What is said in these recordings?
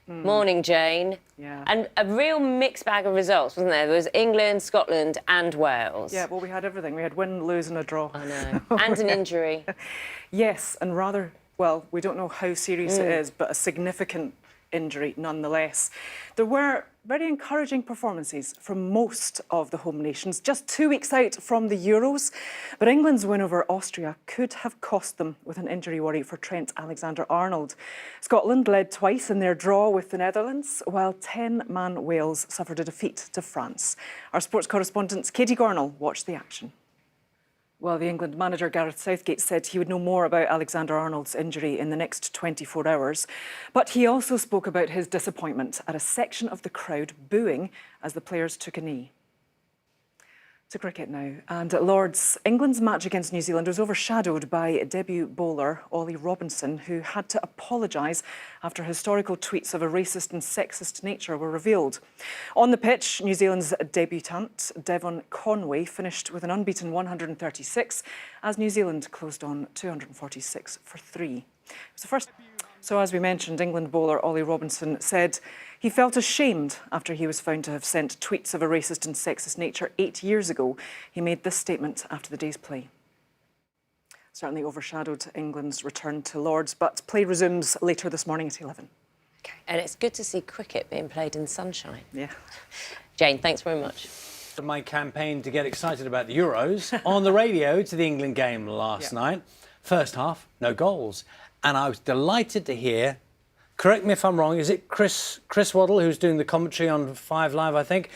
Morning, Jane. Yeah. And a real mixed bag of results, wasn't there? There was England, Scotland and Wales. Yeah, well, we had everything. We had win, lose and a draw. I know. And an injury. Yes, and rather, well, we don't know how serious it is, but a significant injury nonetheless. There were very encouraging performances from most of the home nations, just 2 weeks out from the Euros. But England's win over Austria could have cost them with an injury worry for Trent Alexander-Arnold. Scotland led twice in their draw with the Netherlands, while 10-man Wales suffered a defeat to France. Our sports correspondent Katie Gornall watched the action. Well, the England manager Gareth Southgate said he would know more about Alexander-Arnold's injury in the next 24 hours. But he also spoke about his disappointment at a section of the crowd booing as the players took a knee. To cricket now. And at Lord's, England's match against New Zealand was overshadowed by debut bowler Ollie Robinson, who had to apologise after historical tweets of a racist and sexist nature were revealed. On the pitch, New Zealand's debutant Devon Conway finished with an unbeaten 136 as New Zealand closed on 246 for 3. It was the first. So, as we mentioned, England bowler Ollie Robinson said he felt ashamed after he was found to have sent tweets of a racist and sexist nature 8 years ago. He made this statement after the day's play. Certainly overshadowed England's return to Lord's, but play resumes later this morning at 11. Okay. And it's good to see cricket being played in sunshine. Yeah. Jane, thanks very much. My campaign to get excited about the Euros on the radio to the England game last night. First half, no goals. And I was delighted to hear, correct me if I'm wrong, is it Chris Waddle, who's doing the commentary on 5 Live, I think,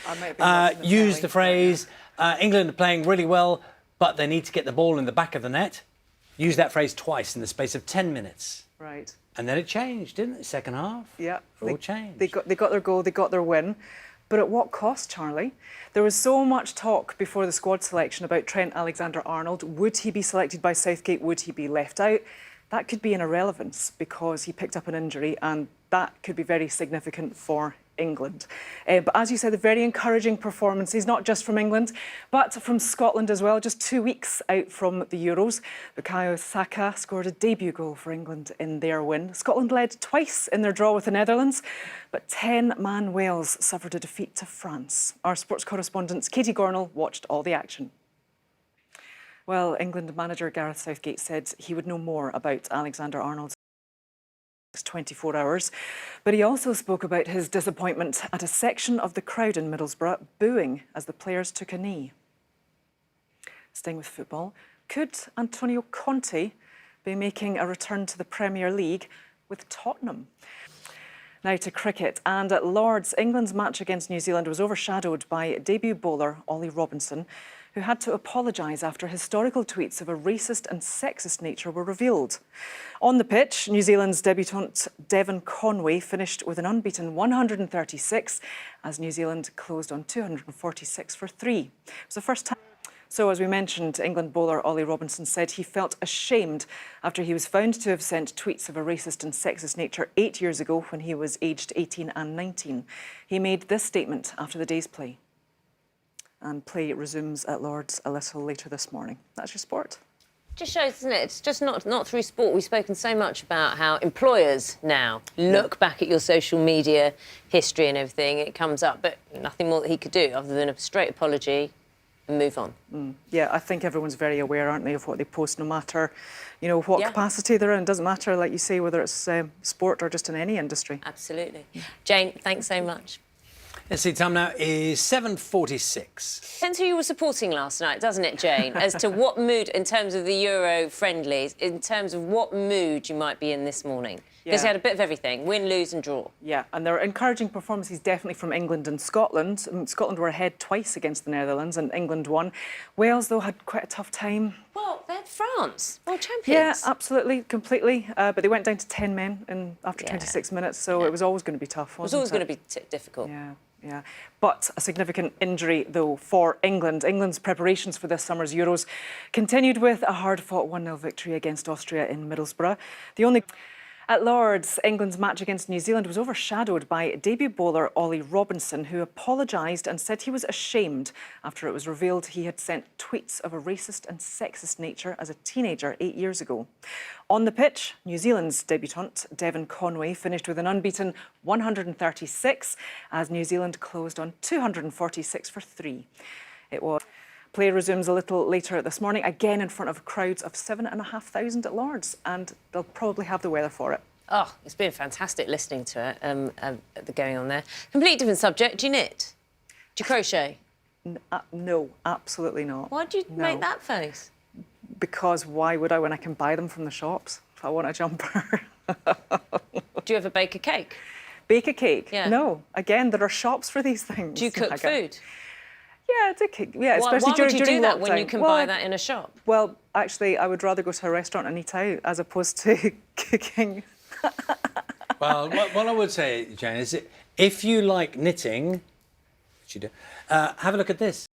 use the phrase, England are playing really well, but they need to get the ball in the back of the net. Use that phrase twice in the space of 10 minutes. Right. And then it changed, didn't it? Second half. Yeah. It all changed. They got their goal, they got their win. But at what cost, Charlie? There was so much talk before the squad selection about Trent Alexander-Arnold. Would he be selected by Southgate? Would he be left out? That could be an irrelevance because he picked up an injury and that could be very significant for England. But as you said, the very encouraging performances, not just from England, but from Scotland as well. Just 2 weeks out from the Euros, Bukayo Saka scored a debut goal for England in their win. Scotland led twice in their draw with the Netherlands, but 10-man Wales suffered a defeat to France. Our sports correspondent Katie Gornall watched all the action. Well, England manager Gareth Southgate said he would know more about Alexander-Arnold's next 24 hours, but he also spoke about his disappointment at a section of the crowd in Middlesbrough booing as the players took a knee. Staying with football, could Antonio Conte be making a return to the Premier League with Tottenham? Now to cricket, and at Lord's, England's match against New Zealand was overshadowed by debut bowler Ollie Robinson, who had to apologise after historical tweets of a racist and sexist nature were revealed. On the pitch, New Zealand's debutant Devon Conway finished with an unbeaten 136 as New Zealand closed on 246 for 3. It was the first time. So, as we mentioned, England bowler Ollie Robinson said he felt ashamed after he was found to have sent tweets of a racist and sexist nature 8 years ago when he was aged 18 and 19. He made this statement after the day's play. And play resumes at Lord's a little later this morning. That's your sport. Just shows, isn't it? It's just not through sport. We've spoken so much about how employers now look back at your social media history and everything. It comes up, but nothing more that he could do other than a straight apology and move on. Yeah, I think everyone's very aware, aren't they, of what they post, no matter, what capacity they're in. It doesn't matter, like you say, whether it's sport or just in any industry. Absolutely. Jane, thanks so much. Let's see, time now is 7:46. Depends who you were supporting last night, doesn't it, Jane? As to what mood, in terms of the Euro friendlies, in terms of what mood you might be in this morning. Because you had a bit of everything, win, lose and draw. Yeah, and there are encouraging performances definitely from England and Scotland. Scotland were ahead twice against the Netherlands and England won. Wales, though, had quite a tough time. Well, they're France, world champions. Yeah, absolutely, completely. But they went down to 10 men after 26 minutes, so it was always going to be tough, wasn't it? It was always going to be difficult. Yeah. But a significant injury, though, for England. England's preparations for this summer's Euros continued with a hard-fought 1-0 victory against Austria in Middlesbrough. At Lord's, England's match against New Zealand was overshadowed by debut bowler Ollie Robinson, who apologised and said he was ashamed after it was revealed he had sent tweets of a racist and sexist nature as a teenager 8 years ago. On the pitch, New Zealand's debutant Devon Conway finished with an unbeaten 136 as New Zealand closed on 246 for 3. Play resumes a little later this morning, again in front of crowds of 7,500 at Lord's, and they'll probably have the weather for it. Oh, it's been fantastic listening to it, going on there. Completely different subject. Do you knit? Do you crochet? No, absolutely not. Why do you make that face? Because why would I when I can buy them from the shops if I want a jumper? Do you ever bake a cake? Bake a cake? Yeah. No. Again, there are shops for these things. Do you cook food? Yeah, I do cook. Yeah, especially why during would you do that lockdown. when you can buy that in a shop? Well, actually, I would rather go to a restaurant and eat out as opposed to cooking. Well, what I would say, Jane, is if you like knitting, which you do, have a look at this.